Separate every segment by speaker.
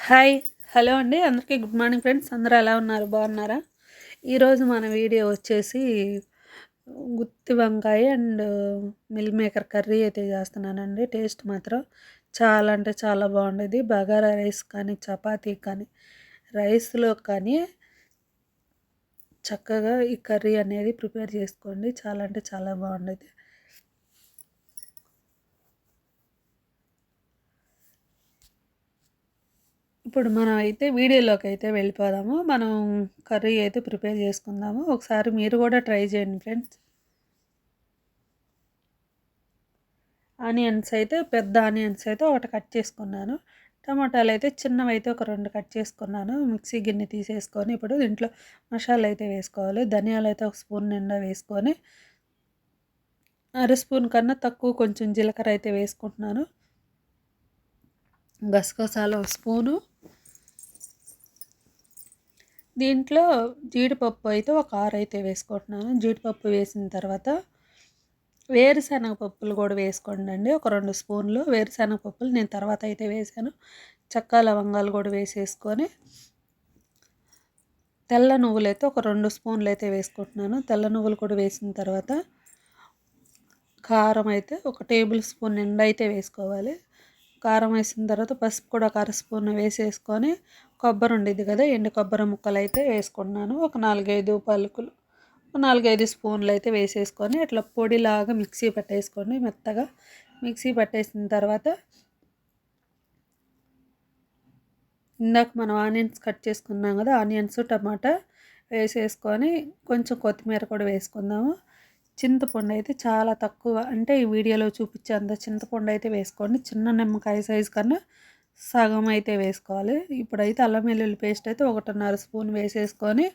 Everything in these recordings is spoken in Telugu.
Speaker 1: హాయ్ హలో అండి అందరికీ గుడ్ మార్నింగ్ ఫ్రెండ్స్. అందరూ ఎలా ఉన్నారు? బాగున్నారా? ఈరోజు మన వీడియో వచ్చేసి గుత్తి వంకాయ అండ్ మిల్ మేకర్ కర్రీ అయితే చేస్తున్నానండి. టేస్ట్ మాత్రం చాలా అంటే చాలా బాగుండేది. బగారా రైస్ కానీ చపాతీ కానీ రైస్లో కానీ చక్కగా ఈ కర్రీ అనేది ప్రిపేర్ చేసుకోండి. చాలా అంటే చాలా బాగుండేది. ఇప్పుడు మనం అయితే వీడియోలోకి అయితే వెళ్ళిపోదాము. మనం కర్రీ అయితే ప్రిపేర్ చేసుకుందాము. ఒకసారి మీరు కూడా ట్రై చేయండి ఫ్రెండ్స్. ఆనియన్స్ అయితే పెద్ద ఆనియన్స్ అయితే ఒకటి కట్ చేసుకున్నాను. టమాటాలు అయితే చిన్నవి అయితే ఒక 2 కట్ చేసుకున్నాను. మిక్సీ గిన్నె తీసేసుకొని ఇప్పుడు దీంట్లో మసాలా అయితే వేసుకోవాలి. ధనియాలు అయితే ఒక స్పూన్ నిండా వేసుకొని, అర స్పూన్ కన్నా తక్కువ కొంచెం జీలకర్ర అయితే వేసుకుంటున్నాను. గసగసాలు ఒక స్పూను, దీంట్లో జీడిపప్పు అయితే ఒక 6 అయితే వేసుకుంటున్నాను. జీడిపప్పు వేసిన తర్వాత వేరుశనగ పప్పులు కూడా వేసుకోండి. ఒక 2 స్పూన్లు వేరుశనగ పప్పులు నేను తర్వాత అయితే వేసాను. చెక్క లవంగాలు కూడా వేసేసుకొని, తెల్ల నువ్వులు అయితే ఒక 2 స్పూన్లు అయితే వేసుకుంటున్నాను. తెల్ల నువ్వులు కూడా వేసిన తర్వాత కారం అయితే ఒక టేబుల్ స్పూన్ నిండా అయితే వేసుకోవాలి. కారం వేసిన తర్వాత పసుపు కూడా ఒక అర స్పూన్ వేసేసుకొని, కొబ్బరి ఉండేది కదా, ఎండు కొబ్బరి ముక్కలు అయితే వేసుకుంటున్నాను. ఒక 4-5 పలుకులు, 4-5 స్పూన్లు అయితే వేసేసుకొని ఇట్లా పొడిలాగా మిక్సీ పట్టేసుకోండి. మెత్తగా మిక్సీ పట్టేసిన తర్వాత ఇందాక మనం ఆనియన్స్ కట్ చేసుకున్నాం కదా, ఆనియన్స్ టమాటా వేసేసుకొని కొంచెం కొత్తిమీర కూడా వేసుకుందాము. చింతపండు అయితే చాలా తక్కువ, అంటే ఈ వీడియోలో చూపించేంత చింతపండు అయితే వేసుకోండి. చిన్న నిమ్మకాయ సైజు కన్నా సగం అయితే వేసుకోవాలి. ఇప్పుడైతే అల్లం వెల్లుల్లి పేస్ట్ అయితే 1.5 స్పూన్ వేసేసుకొని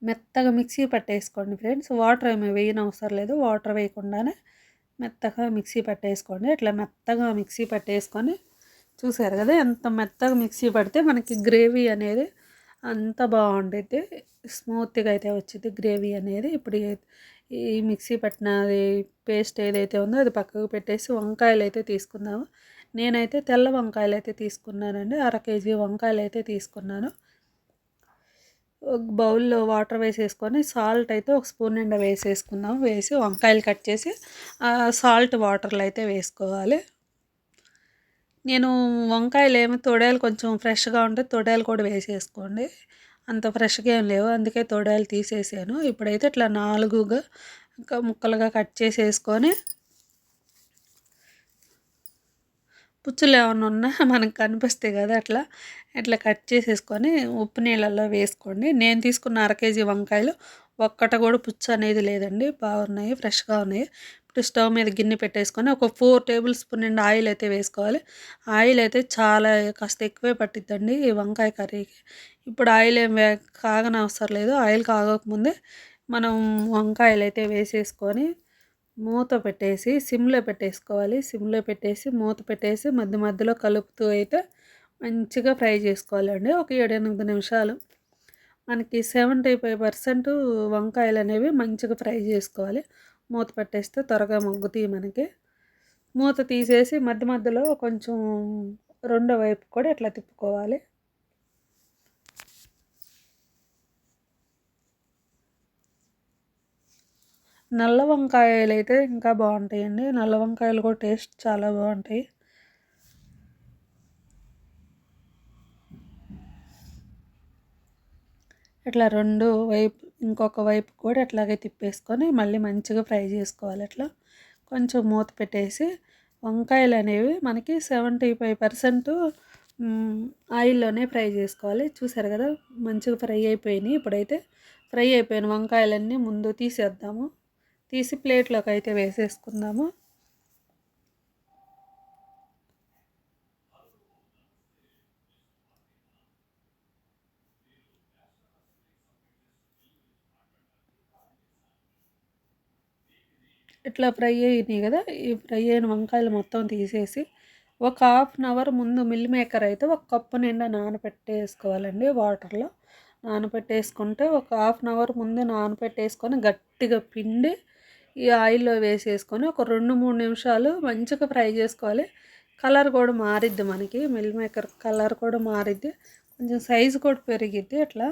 Speaker 1: మెత్తగా మిక్సీ పట్టేసుకోండి ఫ్రెండ్స్. వాటర్ ఏమి వేయనవసరం లేదు. వాటర్ వేయకుండానే మెత్తగా మిక్సీ పట్టేసుకోండి. ఇట్లా మెత్తగా మిక్సీ పట్టేసుకొని, చూసారు కదా ఎంత మెత్తగా మిక్సీ పడితే మనకి గ్రేవీ అనేది అంత బాగుంటుంది. స్మూత్గా అయితే వచ్చింది గ్రేవీ అనేది. ఇప్పుడు ఈ మిక్సీ పట్టిన పేస్ట్ ఏదైతే ఉందో అది పక్కకు పెట్టేసి వంకాయలు అయితే తీసుకుందాము. నేనైతే తెల్ల వంకాయలు అయితే తీసుకున్నానండి. 1/2 కేజీ వంకాయలు అయితే తీసుకున్నాను. ఒక బౌల్లో వాటర్ వేసేసుకొని సాల్ట్ అయితే ఒక స్పూన్ నిండా వేసేసుకుందాం. వేసి వంకాయలు కట్ చేసి సాల్ట్ వాటర్లో అయితే వేసుకోవాలి. నేను వంకాయలు ఏమి తొడేలు కొంచెం ఫ్రెష్గా ఉంటే తొడేలు కూడా వేసేసుకోండి. అంత ఫ్రెష్గా ఏం లేవు, అందుకే తొడేలు తీసేసాను. ఇప్పుడైతే ఇట్లా 4గా ముక్కలుగా కట్ చేసేసుకొని, పుచ్చులు ఏమైనా ఉన్నా మనకు కనిపిస్తాయి కదా, అట్లా ఇట్లా కట్ చేసేసుకొని ఉప్పు నీళ్ళల్లో వేసుకోండి. నేను తీసుకున్న 1/2 కేజీ వంకాయలు ఒక్కట కూడా పుచ్చు అనేది లేదండి, బాగున్నాయి, ఫ్రెష్గా ఉన్నాయి. ఇప్పుడు స్టవ్ మీద గిన్నె పెట్టేసుకొని ఒక 4 టేబుల్ స్పూన్ నిండా ఆయిల్ అయితే వేసుకోవాలి. ఆయిల్ అయితే చాలా కాస్త ఎక్కువే పట్టిద్దండి ఈ వంకాయ కర్రీకి. ఇప్పుడు ఆయిల్ ఏం కాగనవసరం లేదు. ఆయిల్ కాగకముందే మనం వంకాయలు అయితే వేసేసుకొని మూత పెట్టేసి సిమ్లో పెట్టేసుకోవాలి. సిమ్లో పెట్టేసి మూత పెట్టేసి మధ్య మధ్యలో కలుపుతూ అయితే మంచిగా ఫ్రై చేసుకోవాలండి. ఒక 7-8 నిమిషాలు. మనకి 75% వంకాయలు అనేవి మంచిగా ఫ్రై చేసుకోవాలి. మూత పెట్టేస్తే త్వరగా మగ్గుతాయి మనకి. మూత తీసేసి మధ్య మధ్యలో కొంచెం రెండో వైపు కూడా ఇట్లా తిప్పుకోవాలి. నల్ల వంకాయలు అయితే ఇంకా బాగుంటాయండి. నల్ల వంకాయలు కూడా టేస్ట్ చాలా బాగుంటాయి. ఇట్లా రెండు వైపు ఇంకొక వైపు కూడా ఇట్లాగే తిప్పేసుకొని మళ్ళీ మంచిగా ఫ్రై చేసుకోవాలి. ఇట్లా కొంచెం మూత పెట్టేసి వంకాయలు అనేవి మనకి 75% ఆయిల్లోనే ఫ్రై చేసుకోవాలి. చూసారు కదా మంచిగా ఫ్రై అయిపోయినాయి. ఇప్పుడైతే ఫ్రై అయిపోయిన వంకాయలన్నీ ముందు తీసేద్దాము. తీసి ప్లేట్లోకి అయితే వేసేసుకుందాము. ఇట్లా ఫ్రై అయినాయి కదా, ఈ ఫ్రై అయిన వంకాయలు మొత్తం తీసేసి ఒక 1/2 అవర్ ముందు మిల్ మేకర్ అయితే ఒక కప్పు నిండా నానబెట్టేసుకోవాలండి. వాటర్లో నానబెట్టేసుకుంటే ఒక 1/2 అవర్ ముందు నానబెట్టేసుకొని గట్టిగా పిండి ఈ ఆయిల్లో వేసేసుకొని ఒక 2-3 నిమిషాలు మంచిగా ఫ్రై చేసుకోవాలి. కలర్ కూడా మారిద్ది, మనకి మిల్ మేకర్ కలర్ కూడా మారిద్ది, కొంచెం సైజు కూడా పెరిగిద్ది అట్లా.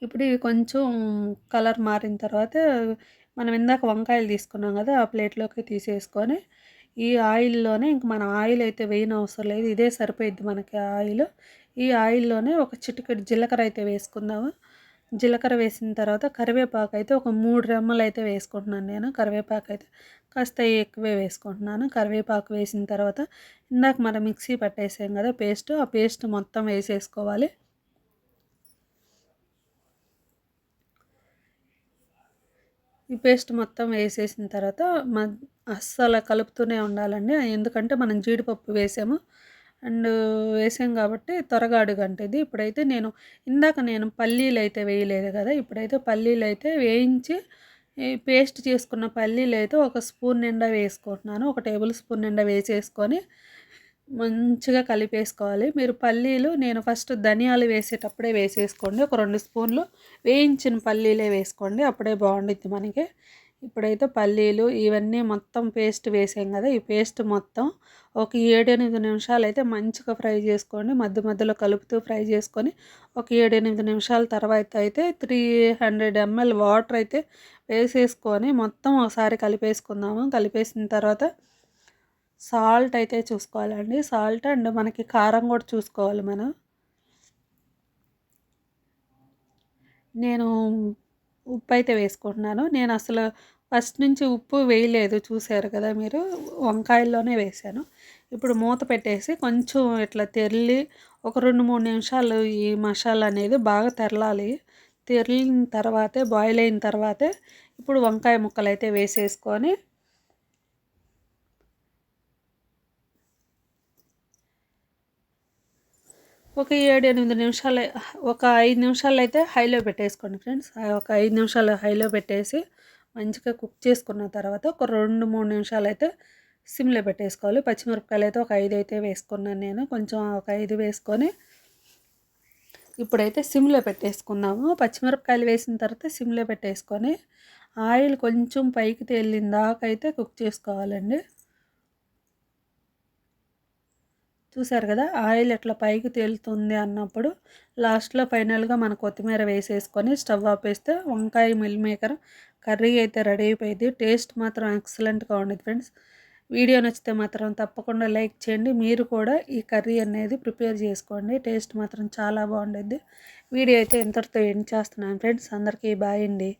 Speaker 1: ఇప్పుడు ఇవి కొంచెం కలర్ మారిన తర్వాత మనం ఇందాక వంకాయలు తీసుకున్నాం కదా, ఆ ప్లేట్లోకి తీసేసుకొని ఈ ఆయిల్లోనే, ఇంక మనం ఆయిల్ అయితే వేయనవసరం లేదు, ఇదే సరిపోయిద్ది మనకి ఆయిల్. ఈ ఆయిల్లోనే ఒక చిటికెడు జీలకర్ర అయితే వేసుకుందాము. జీలకర్ర వేసిన తర్వాత కరివేపాకు అయితే ఒక 3 రెమ్మలు అయితే వేసుకుంటున్నాను నేను. కరివేపాకు అయితే కాస్త ఎక్కువే వేసుకుంటున్నాను. కరివేపాకు వేసిన తర్వాత ఇందాక మనం మిక్సీ పట్టేసాం కదా పేస్ట్, ఆ పేస్ట్ మొత్తం వేసేసుకోవాలి. ఈ పేస్ట్ మొత్తం వేసేసిన తర్వాత అస్సలు కలుపుతూనే ఉండాలండి, ఎందుకంటే మనం జీడిపప్పు వేసాము అండ్ వేసాం కాబట్టి త్వరగా అడుగంటది. ఇప్పుడైతే ఇందాక నేను పల్లీలు అయితే వేయలేదు కదా, ఇప్పుడైతే పల్లీలు అయితే వేయించి ఈ పేస్ట్ చేసుకున్న పల్లీలు అయితే ఒక స్పూన్ నిండా వేసుకుంటున్నాను. ఒక టేబుల్ స్పూన్ నిండా వేసేసుకొని మంచిగా కలిపేసుకోవాలి. మీరు పల్లీలు, నేను ఫస్ట్ ధనియాలు వేసేటప్పుడే వేసేసుకోండి, ఒక 2 స్పూన్లు వేయించిన పల్లీలే వేసుకోండి, అప్పుడే బాగుండిద్ది మనకి. ఇప్పుడైతే పల్లీలు ఇవన్నీ మొత్తం పేస్ట్ వేసాం కదా, ఈ పేస్ట్ మొత్తం ఒక 7-8 నిమిషాలు అయితే మంచిగా ఫ్రై చేసుకోండి, మధ్య మధ్యలో కలుపుతూ ఫ్రై చేసుకొని ఒక 7-8 నిమిషాల తర్వాత అయితే 300 ml వాటర్ అయితే వేసేసుకొని మొత్తం ఒకసారి కలిపేసుకుందాము. కలిపేసిన తర్వాత సాల్ట్ అయితే చూసుకోవాలండి, సాల్ట్ అండ్ మనకి కారం కూడా చూసుకోవాలి మనం. నేను ఉప్పు అయితే వేసుకుంటున్నాను, నేను అసలు ఫస్ట్ నుంచి ఉప్పు వేయలేదు, చూసారు కదా మీరు, వంకాయల్లోనే వేసాను. ఇప్పుడు మూత పెట్టేసి కొంచెం ఇట్లా తెరలి ఒక 2-3 నిమిషాలు ఈ మసాలా అనేది బాగా తెరలాలి. తెరిలిన తర్వాతే, బాయిల్ అయిన తర్వాతే ఇప్పుడు వంకాయ ముక్కలు అయితే వేసేసుకొని ఒక 7-8 నిమిషాలు, ఒక 5 నిమిషాలు అయితే హైలో పెట్టేసుకోండి ఫ్రెండ్స్. ఒక 5 నిమిషాలు హైలో పెట్టేసి మంచిగా కుక్ చేసుకున్న తర్వాత ఒక 2-3 నిమిషాలు అయితే సిమ్లో పెట్టేసుకోవాలి. పచ్చిమిరపకాయలు అయితే ఒక 5 అయితే వేసుకున్నాను నేను, కొంచెం ఒక 5 వేసుకొని ఇప్పుడైతే సిమ్లో పెట్టేసుకుందాము. పచ్చిమిరపకాయలు వేసిన తర్వాత సిమ్లో పెట్టేసుకొని ఆయిల్ కొంచెం పైకి తేలిన దాకా అయితే కుక్ చేసుకోవాలండి. చూసారు కదా, ఆయిల్ ఎట్లా పైకి తేలుతుంది అన్నప్పుడు లాస్ట్లో ఫైనల్గా మన కొత్తిమీర వేసేసుకొని స్టవ్ ఆపేస్తే వంకాయ మిల్ మేకర్ కర్రీ అయితే రెడీ అయిపోయింది. టేస్ట్ మాత్రం ఎక్సలెంట్గా ఉండేది ఫ్రెండ్స్. వీడియో నచ్చితే మాత్రం తప్పకుండా లైక్ చేయండి, మీరు కూడా ఈ కర్రీ అనేది ప్రిపేర్ చేసుకోండి, టేస్ట్ మాత్రం చాలా బాగుండేది. వీడియో అయితే ఇంతటితో ఎండ్ చేస్తున్నాను ఫ్రెండ్స్. అందరికీ బాయ్ అండి.